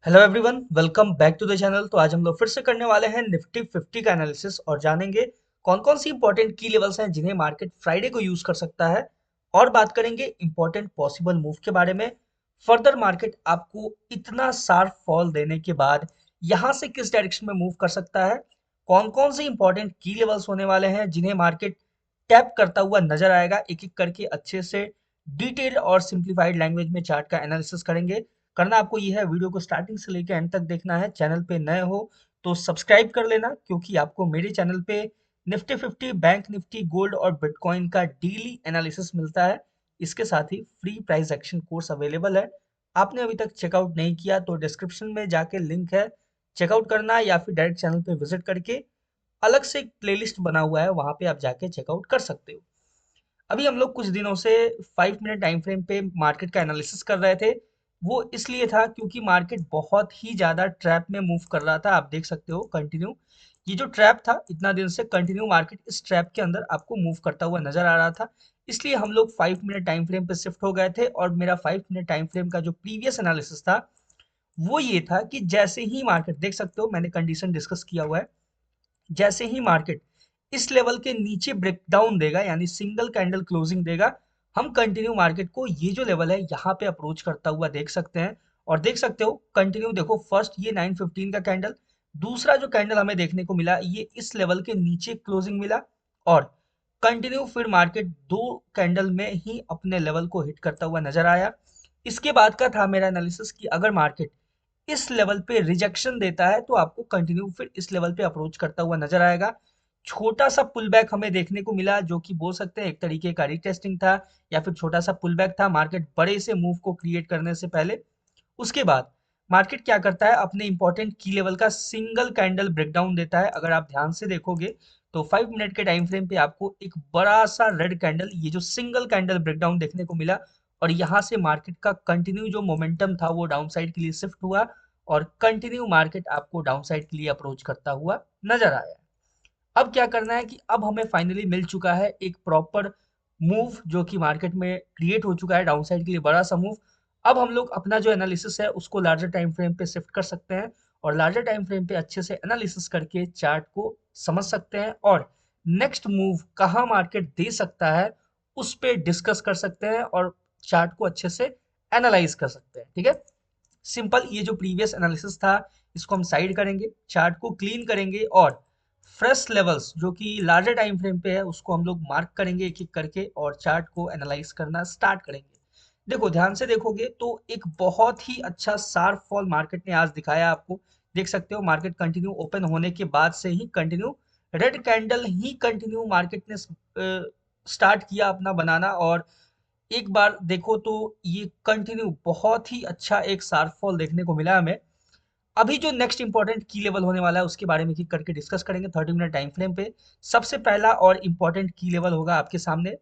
Hello everyone, welcome back to the channel. तो आज हम लोग फिर से करने वाले हैं निफ्टी 50 का एनालिसिस और जानेंगे कौन कौन सी इंपॉर्टेंट की लेवल्स हैं जिन्हें मार्केट फ्राइडे को यूज कर सकता है। और बात करेंगे इंपॉर्टेंट पॉसिबल मूव के बारे में। फर्दर मार्केट आपको इतना शार्प फॉल देने के बाद यहाँ से किस डायरेक्शन में मूव कर सकता है, कौन कौन से इंपॉर्टेंट की लेवल्स होने वाले हैं जिन्हें मार्केट टैप करता हुआ नजर आएगा, एक एक करके अच्छे से डिटेल और सिंप्लीफाइड लैंग्वेज में चार्ट का एनालिसिस करेंगे। करना आपको ये है, वीडियो को स्टार्टिंग से लेकर एंड तक देखना है। चैनल पे नए हो तो सब्सक्राइब कर लेना, क्योंकि आपको मेरे चैनल पे निफ्टी 50, बैंक निफ्टी, गोल्ड और बिटकॉइन का डेली एनालिसिस मिलता है। इसके साथ ही free price action course available है। आपने अभी तक चेकआउट नहीं किया तो डिस्क्रिप्शन में जाके लिंक है, चेकआउट करना, या फिर डायरेक्ट चैनल पे विजिट करके अलग से एक प्लेलिस्ट बना हुआ है, वहां पे आप जाके चेकआउट कर सकते हो। अभी हम लोग कुछ दिनों से 5 मिनट टाइम फ्रेम पे मार्केट का एनालिसिस कर रहे थे। वो इसलिए था क्योंकि मार्केट बहुत ही ज्यादा ट्रैप में मूव कर रहा था। आप देख सकते हो कंटिन्यू, ये जो ट्रैप था इतना दिन से कंटिन्यू मार्केट इस ट्रैप के अंदर आपको मूव करता हुआ नजर आ रहा था। इसलिए हम लोग 5 मिनट टाइम फ्रेम पे शिफ्ट हो गए थे, और मेरा 5 मिनट टाइम फ्रेम का जो प्रीवियस एनालिसिस था वो ये था कि जैसे ही मार्केट, देख सकते हो मैंने कंडीशन डिस्कस किया हुआ है, जैसे ही मार्केट इस लेवल के नीचे ब्रेकडाउन देगा यानी सिंगल कैंडल क्लोजिंग देगा, हम कंटिन्यू मार्केट को ये जो लेवल है यहाँ पे अप्रोच करता हुआ देख सकते हैं। और देख सकते हो कंटिन्यू, देखो फर्स्ट ये 915 का कैंडल, दूसरा जो कैंडल हमें देखने को मिला ये इस लेवल के नीचे क्लोजिंग मिला, और कंटिन्यू फिर मार्केट दो कैंडल में ही अपने लेवल को हिट करता हुआ नजर आया। इसके बाद का था मेरा एनालिसिस कि अगर मार्केट इस लेवल पे रिजेक्शन देता है तो आपको कंटिन्यू फिर इस लेवल पे अप्रोच करता हुआ नजर आएगा। छोटा सा पुल बैक हमें देखने को मिला, जो कि बोल सकते हैं एक तरीके का रीटेस्टिंग था, या फिर छोटा सा पुल बैक था मार्केट बड़े से मूव को क्रिएट करने से पहले। उसके बाद मार्केट क्या करता है, अपने इंपॉर्टेंट की लेवल का सिंगल कैंडल ब्रेकडाउन देता है। अगर आप ध्यान से देखोगे तो 5 मिनट के टाइम फ्रेम पे आपको एक बड़ा सा रेड कैंडल, ये जो सिंगल कैंडल ब्रेकडाउन देखने को मिला, और यहाँ से मार्केट का कंटिन्यू जो मोमेंटम था वो डाउन साइड के लिए शिफ्ट हुआ, और कंटिन्यू मार्केट आपको डाउन साइड के लिए अप्रोच करता हुआ नजर आया। अब क्या करना है कि अब हमें फाइनली मिल चुका है एक प्रॉपर मूव, जो कि मार्केट में क्रिएट हो चुका है डाउन साइड के लिए बड़ा सा मूव। अब हम लोग अपना जो एनालिसिस है उसको लार्जर टाइम फ्रेम पे शिफ्ट कर सकते हैं, और लार्जर टाइम फ्रेम पे अच्छे से एनालिसिस करके चार्ट को समझ सकते हैं, और नेक्स्ट मूव कहाँ मार्केट दे सकता है उस पे डिस्कस कर सकते हैं, और चार्ट को अच्छे से एनालाइज कर सकते हैं। ठीक है, सिंपल। ये जो प्रीवियस एनालिसिस था इसको हम साइड करेंगे, चार्ट को क्लीन करेंगे, और फ्रेश लेवल्स जो कि लार्जर टाइम फ्रेम पे है उसको हम लोग मार्क करेंगे एक एक करके, और चार्ट को एनालाइज करना स्टार्ट करेंगे। देखो ध्यान से देखोगे तो एक बहुत ही अच्छा शार्प फॉल मार्केट ने आज दिखाया आपको। देख सकते हो मार्केट कंटिन्यू ओपन होने के बाद से ही कंटिन्यू रेड कैंडल ही कंटिन्यू मार्केट ने स्टार्ट किया अपना बनाना, और एक बार देखो तो ये कंटिन्यू बहुत ही अच्छा एक शार्प फॉल देखने को मिला हमें। अभी जो नेक्स्ट इंपॉर्टेंट की लेवल होने वाला है उसके बारे में एक करके डिस्कस करेंगे 30 मिनट टाइम फ्रेम पे। सबसे पहला और इंपॉर्टेंट की लेवल होगा आपके सामने,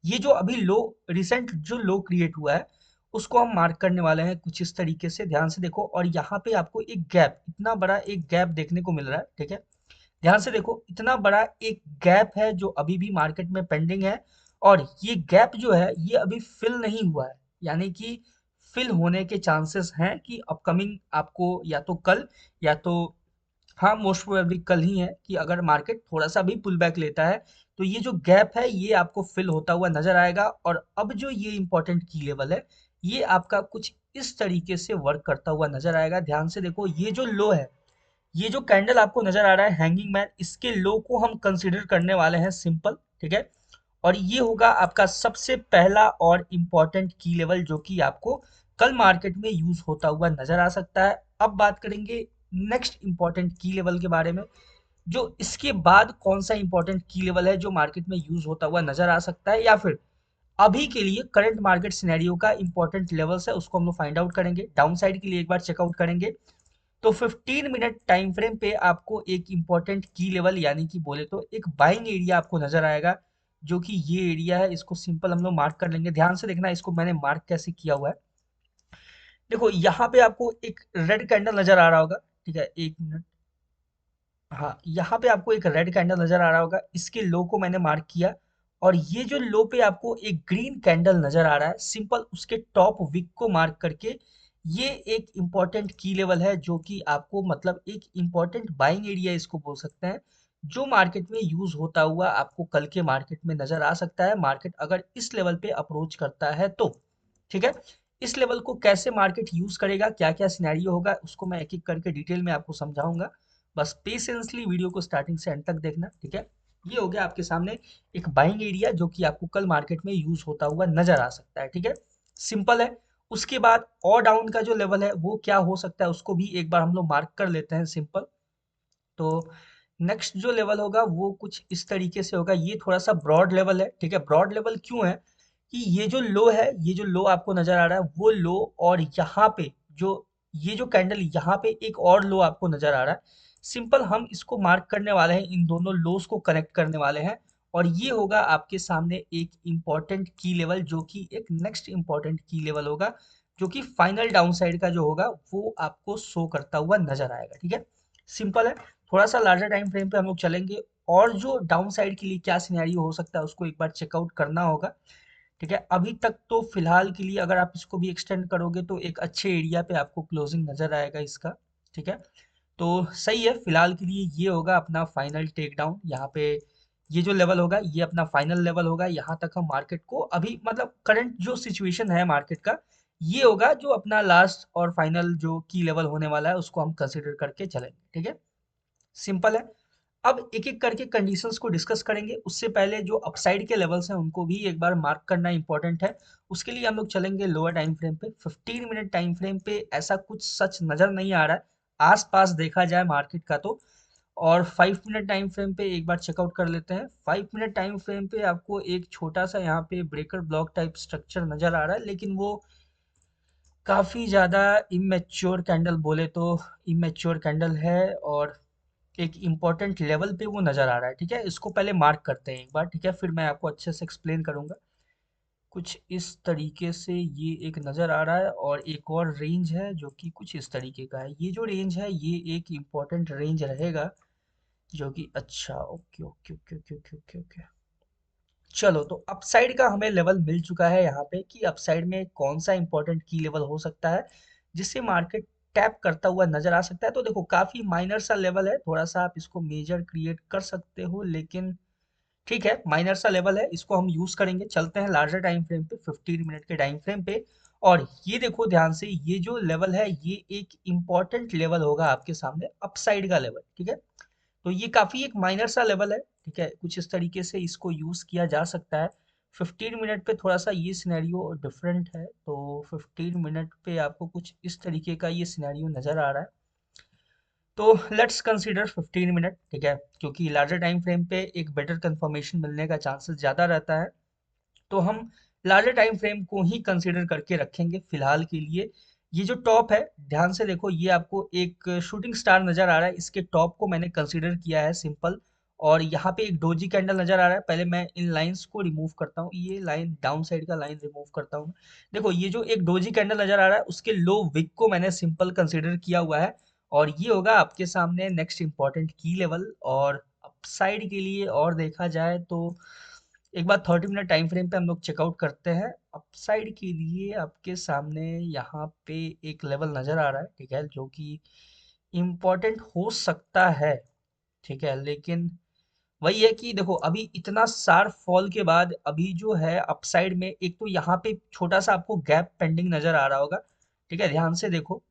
ये जो अभी लो, रिसेंट जो लो क्रिएट हुआ है उसको हम मार्क करने वाले हैं कुछ इस तरीके से। ध्यान से देखो, और यहाँ पे आपको एक गैप, इतना बड़ा एक गैप देखने को मिल रहा है। ठीक है, ध्यान से देखो इतना बड़ा एक गैप है जो अभी भी मार्केट में पेंडिंग है, और ये गैप जो है ये अभी फिल नहीं हुआ है, यानी कि फिल होने के चांसेस हैं कि अपकमिंग आपको या तो कल, या तो हाँ मोस्ट प्रोबेबली कल ही है, कि अगर मार्केट थोड़ा सा भी पुल बैक लेता है तो ये जो गैप है ये आपको फिल होता हुआ नजर आएगा। और अब जो ये इंपॉर्टेंट की लेवल है ये आपका कुछ इस तरीके से वर्क करता हुआ नजर आएगा। ध्यान से देखो, ये जो लो है, ये जो कैंडल आपको नजर आ रहा है हैंगिंग मैन, इसके लो को हम कंसीडर करने वाले हैं सिंपल। ठीक है, और ये होगा आपका सबसे पहला और इम्पोर्टेंट की लेवल जो कि आपको कल मार्केट में यूज होता हुआ नजर आ सकता है। अब बात करेंगे नेक्स्ट इंपॉर्टेंट की लेवल के बारे में, जो इसके बाद कौन सा इंपॉर्टेंट की लेवल है जो मार्केट में यूज होता हुआ नजर आ सकता है, या फिर अभी के लिए करंट मार्केट सिनेरियो का इंपॉर्टेंट लेवल्स है उसको हम लोग फाइंड आउट करेंगे। डाउन साइड के लिए एक बार चेकआउट करेंगे। तो 15 मिनट टाइम फ्रेम पे आपको एक इंपॉर्टेंट की लेवल यानी कि बोले तो एक बाइंग एरिया आपको नजर आएगा, जो कि ये एरिया है। इसको सिंपल हम लोग मार्क कर लेंगे। ध्यान से देखना इसको मैंने मार्क कैसे किया हुआ है। देखो यहाँ पे आपको एक रेड कैंडल नजर आ रहा होगा। ठीक है, एक मिनट, हाँ यहाँ पे आपको एक रेड कैंडल नजर आ रहा होगा, इसके लो को मैंने मार्क किया। और ये जो लो पे आपको एक ग्रीन कैंडल नजर आ रहा है, सिंपल उसके टॉप विक को मार्क करके ये एक इम्पोर्टेंट की लेवल है जो कि आपको मतलब एक इम्पोर्टेंट बाइंग एरिया इसको बोल सकते हैं, जो मार्केट में यूज होता हुआ आपको कल के मार्केट में नजर आ सकता है, मार्केट अगर इस लेवल पे अप्रोच करता है तो। ठीक है, इस लेवल को कैसे मार्केट यूज करेगा, क्या क्या सिनेरियो होगा, उसको मैं एक एक करके डिटेल में आपको समझाऊंगा। बस पेशेंसली वीडियो को स्टार्टिंग से एंड तक देखना। ठीक है, ये हो गया आपके सामने एक बाइंग एरिया जो कि आपको कल मार्केट में यूज होता हुआ नजर आ सकता है। ठीक है, सिंपल है। उसके बाद और डाउन का जो लेवल है वो क्या हो सकता है उसको भी एक बार हम लोग मार्क कर लेते हैं, सिंपल। तो नेक्स्ट जो लेवल होगा वो कुछ इस तरीके से होगा, ये थोड़ा सा ब्रॉड लेवल है। ठीक है, ब्रॉड लेवल क्यों है कि ये जो लो है, ये जो लो आपको नजर आ रहा है वो लो, और यहाँ पे जो ये जो कैंडल यहाँ पे एक और लो आपको नजर आ रहा है, सिंपल हम इसको मार्क करने वाले हैं, इन दोनों लोस को कनेक्ट करने वाले हैं। और ये होगा आपके सामने एक इम्पॉर्टेंट की लेवल, जो कि एक नेक्स्ट इम्पॉर्टेंट की लेवल होगा, जो कि फाइनल डाउन साइड का जो होगा वो आपको शो करता हुआ नजर आएगा। ठीक है, सिंपल है। थोड़ा सा लार्जर टाइम फ्रेम पे हम लोग चलेंगे, और जो डाउन साइड के लिए क्या सिनेरियो हो सकता है उसको एक बार चेकआउट करना होगा। ठीक है, अभी तक तो फिलहाल के लिए अगर आप इसको भी एक्सटेंड करोगे तो एक अच्छे एरिया पे आपको क्लोजिंग नजर आएगा इसका। ठीक है, तो सही है, फिलहाल के लिए ये होगा अपना फाइनल टेक डाउन। यहाँ पे ये जो लेवल होगा ये अपना फाइनल लेवल होगा, यहाँ तक हम मार्केट को अभी मतलब करंट जो सिचुएशन है मार्केट का, ये होगा जो अपना लास्ट और फाइनल जो की लेवल होने वाला है उसको हम कंसिडर करके चलेंगे। ठीक है, सिंपल है। अब एक-एक करके कंडीशंस को डिस्कस करेंगे, उससे पहले जो अपसाइड के लेवल्स हैं उनको भी एक बार मार्क करना इंपॉर्टेंट है। उसके लिए हम लोग चलेंगे लोअर टाइम फ्रेम पे। 15 मिनट टाइम फ्रेम पे ऐसा कुछ सच नजर नहीं आ रहा है, आस-पास देखा जाए मार्केट का तो। और 5 मिनट टाइम फ्रेम पे एक बार चेकआउट कर लेते हैं। 5 मिनट टाइम फ्रेम पे आपको एक छोटा सा यहाँ पे ब्रेकर ब्लॉक टाइप स्ट्रक्चर नजर आ रहा है, लेकिन वो काफी ज्यादा इमेच्योर कैंडल बोले तो इमेच्योर कैंडल है, और एक इम्पोर्टेंट लेवल पे वो नज़र आ रहा है। ठीक है, इसको पहले मार्क करते हैं एक बार। ठीक है, फिर मैं आपको अच्छे से एक्सप्लेन करूँगा। कुछ इस तरीके से ये एक नज़र आ रहा है, और एक और रेंज है जो कि कुछ इस तरीके का है। ये जो रेंज है ये एक इम्पोर्टेंट रेंज रहेगा, जो कि अच्छा, okay okay okay okay okay okay okay. चलो, तो अपसाइड का हमें लेवल मिल चुका है यहाँ पे कि अपसाइड में कौन सा इंपॉर्टेंट की लेवल हो सकता है जिससे मार्केट टैप करता हुआ नजर आ सकता है। तो देखो काफी माइनर सा लेवल है, थोड़ा सा आप इसको मेजर क्रिएट कर सकते हो, लेकिन ठीक है, माइनर सा लेवल है, इसको हम यूज करेंगे। चलते हैं लार्जर टाइम फ्रेम पे, 15 मिनट के टाइम फ्रेम पे। और ये देखो ध्यान से, ये जो लेवल है ये एक इम्पॉर्टेंट लेवल होगा आपके सामने, अपसाइड का लेवल। ठीक है, तो ये काफी एक माइनर सा लेवल है। ठीक है, कुछ इस तरीके से इसको यूज किया जा सकता है। 15 मिनट पे थोड़ा सा ये सिनेरियो डिफरेंट है, तो 15 मिनट पे आपको कुछ इस तरीके का ये सिनेरियो नजर आ रहा है। तो लेट्स कंसीडर 15 मिनट। ठीक है, क्योंकि लार्जर टाइम फ्रेम पे एक बेटर कंफर्मेशन मिलने का चांसेस ज्यादा रहता है, तो हम लार्जर टाइम फ्रेम को ही कंसीडर करके रखेंगे फिलहाल के लिए। ये जो टॉप है, ध्यान से देखो, ये आपको एक शूटिंग स्टार नजर आ रहा है, इसके टॉप को मैंने कंसीडर किया है, सिंपल। और यहाँ पे एक डोजी कैंडल नजर आ रहा है। पहले मैं इन लाइंस को रिमूव करता हूँ, ये लाइन डाउन साइड का लाइन रिमूव करता हूँ। देखो ये जो एक डोजी कैंडल नजर आ रहा है उसके लो विक को मैंने सिंपल कंसीडर किया हुआ है, और ये होगा आपके सामने नेक्स्ट इंपॉर्टेंट की लेवल। और अपसाइड के लिए और देखा जाए तो एक बार 30 मिनट टाइम फ्रेम पे हम लोग चेकआउट करते हैं। अपसाइड के लिए आपके सामने यहाँ पे एक लेवल नजर आ रहा है, ठीक है, जो कि इम्पोर्टेंट हो सकता है। ठीक है, लेकिन वही है कि देखो अभी इतना शार्प फॉल के बाद अभी जो है अपसाइड में एक तो यहाँ पे छोटा सा आपको गैप पेंडिंग नजर आ रहा होगा। ठीक है, ध्यान से देखो,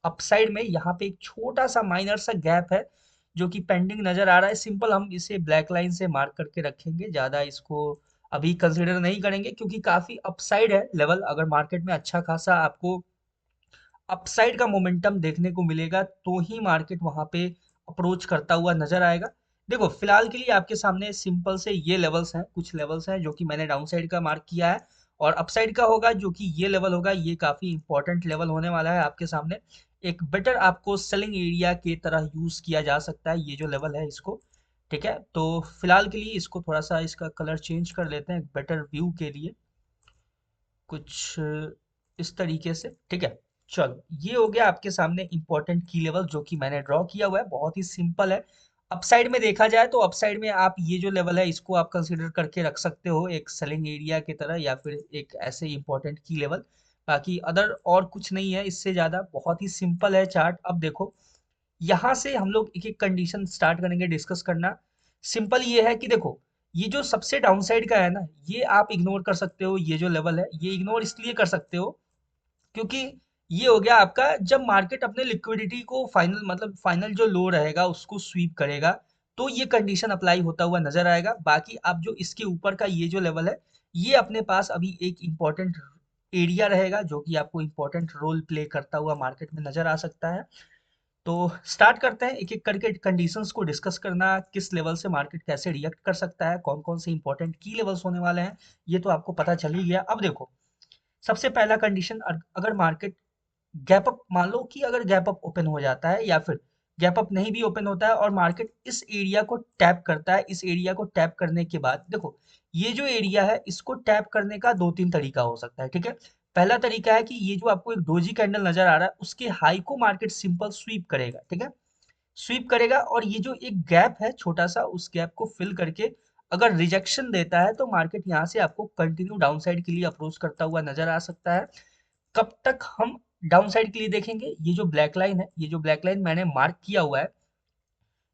अपसाइड में यहाँ पे एक छोटा सा माइनर सा गैप है जो कि पेंडिंग नजर आ रहा है। सिंपल हम इसे ब्लैक लाइन से मार्क करके रखेंगे, ज्यादा इसको अभी कंसीडर नहीं करेंगे, क्योंकि काफी अपसाइड है लेवल। अगर मार्केट में अच्छा खासा आपको अपसाइड का मोमेंटम देखने को मिलेगा तो ही मार्केट वहां पे अप्रोच करता हुआ नजर आएगा। देखो फिलहाल के लिए आपके सामने सिंपल से ये लेवल्स हैं, कुछ लेवल्स हैं जो कि मैंने डाउन साइड का मार्क किया है, और अपसाइड का होगा जो कि ये लेवल होगा, ये काफी इंपॉर्टेंट लेवल होने वाला है आपके सामने। एक बेटर आपको सेलिंग एरिया की तरह यूज किया जा सकता है ये जो लेवल है इसको। ठीक है, तो फिलहाल के लिए इसको थोड़ा सा इसका कलर चेंज कर लेते हैं एक बेटर व्यू के लिए, कुछ इस तरीके से। ठीक है, चलो ये हो गया आपके सामने इंपॉर्टेंट की लेवल जो कि मैंने ड्रॉ किया हुआ है, बहुत ही सिंपल है। अपसाइड में देखा जाए तो अपसाइड में आप ये जो लेवल है इसको आप कंसीडर करके रख सकते हो एक सेलिंग एरिया की तरह, या फिर एक ऐसे इंपॉर्टेंट की लेवल। बाकी अदर और कुछ नहीं है इससे ज्यादा, बहुत ही सिंपल है चार्ट। अब देखो यहाँ से हम लोग एक एक कंडीशन स्टार्ट करेंगे डिस्कस करना। सिंपल ये है कि देखो ये जो सबसे डाउनसाइड का है ना, ये आप इग्नोर कर सकते हो। ये जो लेवल है ये इग्नोर इसलिए कर सकते हो क्योंकि ये हो गया आपका जब मार्केट अपने लिक्विडिटी को फाइनल मतलब फाइनल जो लो रहेगा उसको स्वीप करेगा, तो ये कंडीशन अप्लाई होता हुआ नजर आएगा। बाकी आप जो इसके ऊपर का ये जो लेवल है, ये अपने पास अभी एक इम्पोर्टेंट एरिया रहेगा जो कि आपको इम्पोर्टेंट रोल प्ले करता हुआ मार्केट में नजर आ सकता है। तो स्टार्ट करते हैं एक एक करके कंडीशंस को डिस्कस करना, किस लेवल से मार्केट कैसे रिएक्ट कर सकता है, कौन कौन से इंपॉर्टेंट की लेवल्स होने वाले हैं, ये तो आपको पता चल ही गया। अब देखो सबसे पहला कंडीशन, अगर मार्केट गैप अप, मान लो कि अगर गैप अप ओपन हो जाता है या फिर गैप अप नहीं भी ओपन होता है और मार्केट इस एरिया को टैप करता है, इस एरिया को टैप करने के बाद देखो ये जो एरिया है इसको टैप करने का दो तीन तरीका हो सकता है, ठीक है। पहला तरीका है कि ये जो आपको एक डोजी कैंडल नजर आ रहा है उसके हाई को मार्केट सिंपल स्वीप करेगा, ठीक है। स्वीप करेगा और ये जो एक गैप है छोटा सा, उस गैप को फिल करके अगर रिजेक्शन देता है तो मार्केट यहाँ से आपको कंटिन्यू डाउन साइड के लिए अप्रोच करता हुआ नजर आ सकता है। कब तक हम डाउन साइड के लिए देखेंगे, ये जो ब्लैक लाइन है, ये जो ब्लैक लाइन मैंने मार्क किया हुआ है,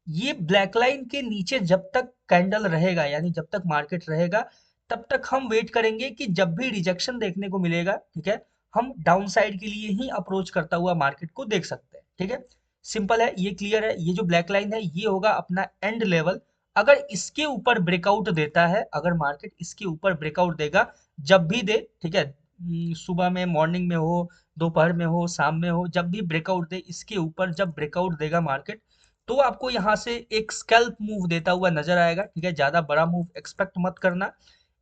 ये ब्लैक लाइन के नीचे जब तक कैंडल रहेगा यानी जब तक मार्केट रहेगा तब तक हम वेट करेंगे कि जब भी रिजेक्शन देखने को मिलेगा, ठीक है, हम डाउन साइड के लिए ही अप्रोच करता हुआ मार्केट को देख सकते हैं, ठीक है। सिंपल है, ये क्लियर है। ये जो ब्लैक लाइन है ये होगा अपना एंड लेवल। अगर इसके ऊपर ब्रेकआउट देता है, अगर मार्केट इसके ऊपर ब्रेकआउट देगा जब भी दे, ठीक है, सुबह में, मॉर्निंग में हो, दोपहर में हो, शाम में हो, जब भी ब्रेकआउट दे इसके ऊपर, जब ब्रेकआउट देगा मार्केट तो आपको यहाँ से एक स्कैल्प मूव देता हुआ नजर आएगा, ठीक है। ज्यादा बड़ा मूव एक्सपेक्ट मत करना।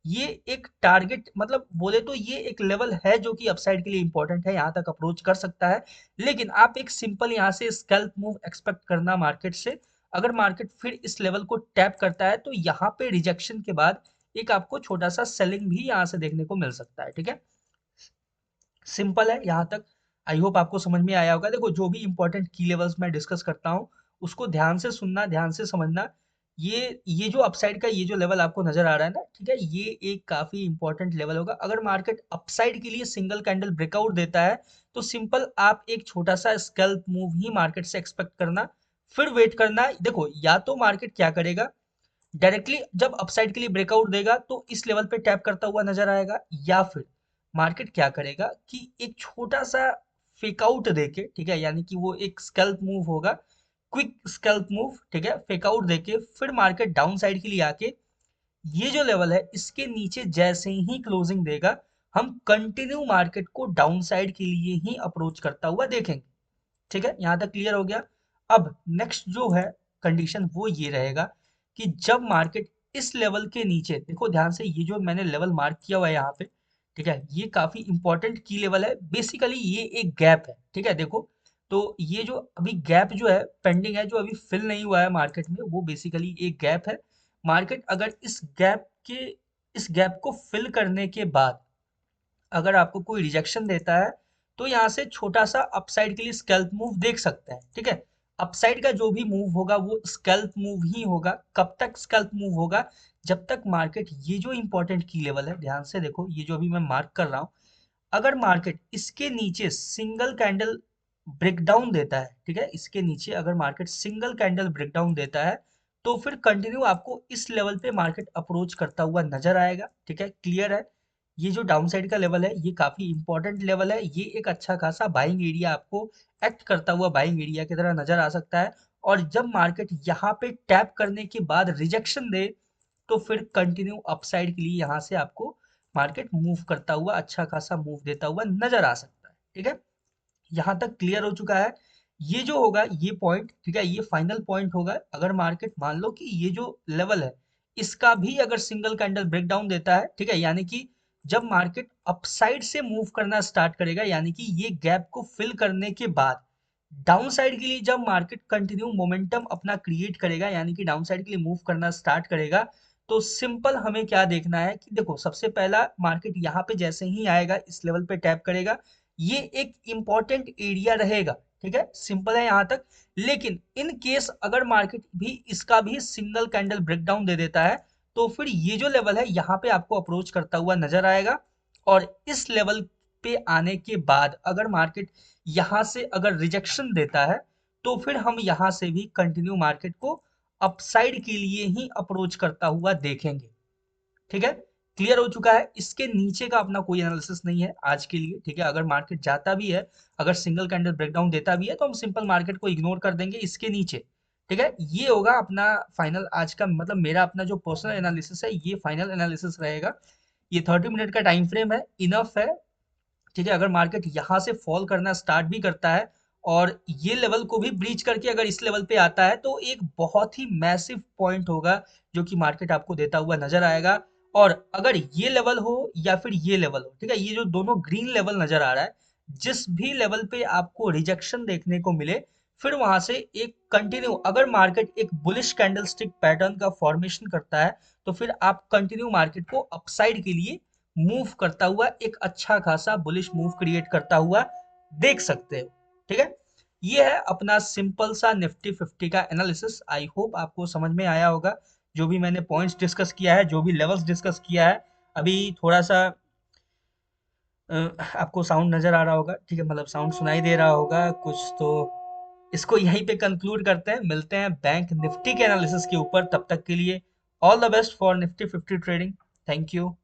ये एक टारगेट मतलब बोले तो ये एक लेवल है जो कि अपसाइड के लिए इंपॉर्टेंट है, यहाँ तक अप्रोच कर सकता है। लेकिन आप एक सिंपल यहाँ से स्कैल्प मूव एक्सपेक्ट करना मार्केट से। अगर मार्केट फिर इस लेवल को टैप करता है तो यहाँ पे रिजेक्शन के बाद एक आपको छोटा सा सेलिंग भी यहाँ से देखने को मिल सकता है, ठीक है। सिंपल है यहाँ तक। आई होप आपको समझ में आया होगा। देखो जो भी इंपॉर्टेंट की लेवल्स मैं डिस्कस करता हूँ उसको ध्यान से सुनना, ध्यान से समझना। ये जो अपसाइड का ये जो लेवल आपको नजर आ रहा है ना, ठीक है, ये एक काफी इंपॉर्टेंट लेवल होगा। अगर मार्केट अपसाइड के लिए सिंगल कैंडल ब्रेकआउट देता है तो सिंपल आप एक छोटा सा स्कैल्प मूव ही मार्केट से एक्सपेक्ट करना, फिर वेट करना। देखो या तो मार्केट क्या करेगा, डायरेक्टली जब अपसाइड के लिए ब्रेकआउट देगा तो इस लेवल पे टैप करता हुआ नजर आएगा, या फिर मार्केट क्या करेगा कि एक छोटा सा फेक आउट देके, ठीक है, यानी कि वो एक स्कैल्प मूव होगा, क्विक स्कैल्प मूव, ठीक है, फेक आउट देके फिर मार्केट डाउन साइड के लिए आके ये जो लेवल है इसके नीचे जैसे ही क्लोजिंग देगा हम कंटिन्यू मार्केट को डाउन साइड के लिए ही अप्रोच करता हुआ देखेंगे, ठीक है। यहाँ तक क्लियर हो गया। अब नेक्स्ट जो है कंडीशन वो ये रहेगा कि जब मार्केट इस लेवल के नीचे, देखो ध्यान से, ये जो मैंने लेवल मार्क किया हुआ है यहाँ पे, ठीक है, ये काफी इंपॉर्टेंट की लेवल है। बेसिकली ये एक गैप है, ठीक है। देखो तो ये जो अभी गैप जो है पेंडिंग है, जो अभी फिल नहीं हुआ है मार्केट में, वो बेसिकली एक गैप है। मार्केट अगर इस गैप को फिल करने के बाद अगर आपको कोई रिजेक्शन देता है तो यहाँ से छोटा सा अपसाइड के लिए स्कैल्प मूव देख सकते हैं, ठीक है। अपसाइड का जो भी मूव होगा वो स्कैल्प मूव ही होगा। कब तक स्कैल्प मूव होगा, जब तक मार्केट ये जो इंपॉर्टेंट की लेवल है, ध्यान से देखो ये जो अभी मैं मार्क कर रहा हूँ, अगर मार्केट इसके नीचे सिंगल कैंडल ब्रेकडाउन देता है, ठीक है, इसके नीचे अगर मार्केट सिंगल कैंडल ब्रेकडाउन देता है तो फिर कंटिन्यू आपको इस लेवल पे मार्केट अप्रोच करता हुआ नजर आएगा, ठीक है। क्लियर है। ये जो डाउन साइड का लेवल है ये काफी इंपॉर्टेंट लेवल है। ये एक अच्छा खासा बाइंग एरिया आपको एक्ट करता हुआ बाइंग एरिया की तरह नजर आ सकता है। और जब मार्केट यहाँ पे टैप करने के बाद रिजेक्शन दे तो फिर कंटिन्यू अपसाइड के लिए यहाँ से आपको मार्केट मूव करता हुआ अच्छा खासा मूव देता हुआ नजर आ सकता है, ठीक है। यहाँ तक क्लियर हो चुका है। ये जो होगा ये पॉइंट, ठीक है, ये फाइनल पॉइंट होगा। अगर मार्केट मान लो कि ये जो लेवल है इसका भी अगर सिंगल कैंडल ब्रेकडाउन देता है, ठीक है, यानी कि जब मार्केट अपसाइड से मूव करना स्टार्ट करेगा, यानी कि ये गैप को फिल करने के बाद डाउन साइड के लिए जब मार्केट कंटिन्यू मोमेंटम अपना क्रिएट करेगा, यानी कि डाउन साइड के लिए मूव करना स्टार्ट करेगा, तो सिंपल हमें क्या देखना है कि देखो सबसे पहला मार्केट यहाँ पे जैसे ही आएगा इस लेवल पे टैप करेगा, ये एक इंपॉर्टेंट एरिया रहेगा, ठीक है। सिंपल है यहाँ तक। लेकिन इन केस अगर मार्केट भी इसका भी सिंगल कैंडल ब्रेकडाउन दे देता है तो फिर ये जो लेवल है यहाँ पे आपको अप्रोच करता हुआ नजर आएगा और इस लेवल पे आने के बाद अगर मार्केट यहाँ से अगर रिजेक्शन देता है तो फिर हम यहाँ से भी कंटिन्यू मार्केट को अपसाइड के लिए ही अप्रोच करता हुआ देखेंगे। ठीक है, क्लियर हो चुका है। इसके नीचे का अपना कोई एनालिसिस नहीं है आज के लिए। ठीक है, अगर मार्केट जाता भी है, अगर सिंगल कैंडल ब्रेकडाउन देता भी है तो हम सिंपल मार्केट को इग्नोर कर देंगे इसके नीचे। ठीक है, ये होगा अपना फाइनल आज का, मतलब मेरा अपना जो पर्सनल एनालिसिस है ये फाइनल एनालिसिस रहेगा। ये 30 मिनट का टाइम फ्रेम है, इनफ है। ठीक है, अगर मार्केट यहाँ से फॉल करना स्टार्ट भी करता है और ये लेवल को भी ब्रीच करके अगर इस लेवल पे आता है तो एक बहुत ही मैसिव पॉइंट होगा जो कि मार्केट आपको देता हुआ नजर आएगा। और अगर ये लेवल हो या फिर ये लेवल हो, ठीक है, ये जो दोनों ग्रीन लेवल नजर आ रहा है, जिस भी लेवल पे आपको रिजेक्शन देखने को मिले फिर वहां से एक कंटिन्यू, अगर मार्केट एक बुलिश कैंडलस्टिक पैटर्न का फॉर्मेशन करता है तो फिर आप कंटिन्यू मार्केट को अपसाइड के लिए मूव करता हुआ, एक अच्छा खासा बुलिश मूव क्रिएट करता हुआ देख सकते हो। ठीक है, ये है अपना सिंपल सा निफ्टी 50 का एनालिसिस। आई होप आपको समझ में आया होगा जो भी मैंने पॉइंट्स डिस्कस किया है, जो भी लेवल्स डिस्कस किया है। अभी थोड़ा सा आपको साउंड नजर आ रहा होगा, ठीक है, मतलब साउंड सुनाई दे रहा होगा कुछ तो। इसको यहीं पे कंक्लूड करते हैं, मिलते हैं बैंक निफ्टी के एनालिसिस के ऊपर। तब तक के लिए all the best for Nifty 50 trading. Thank you.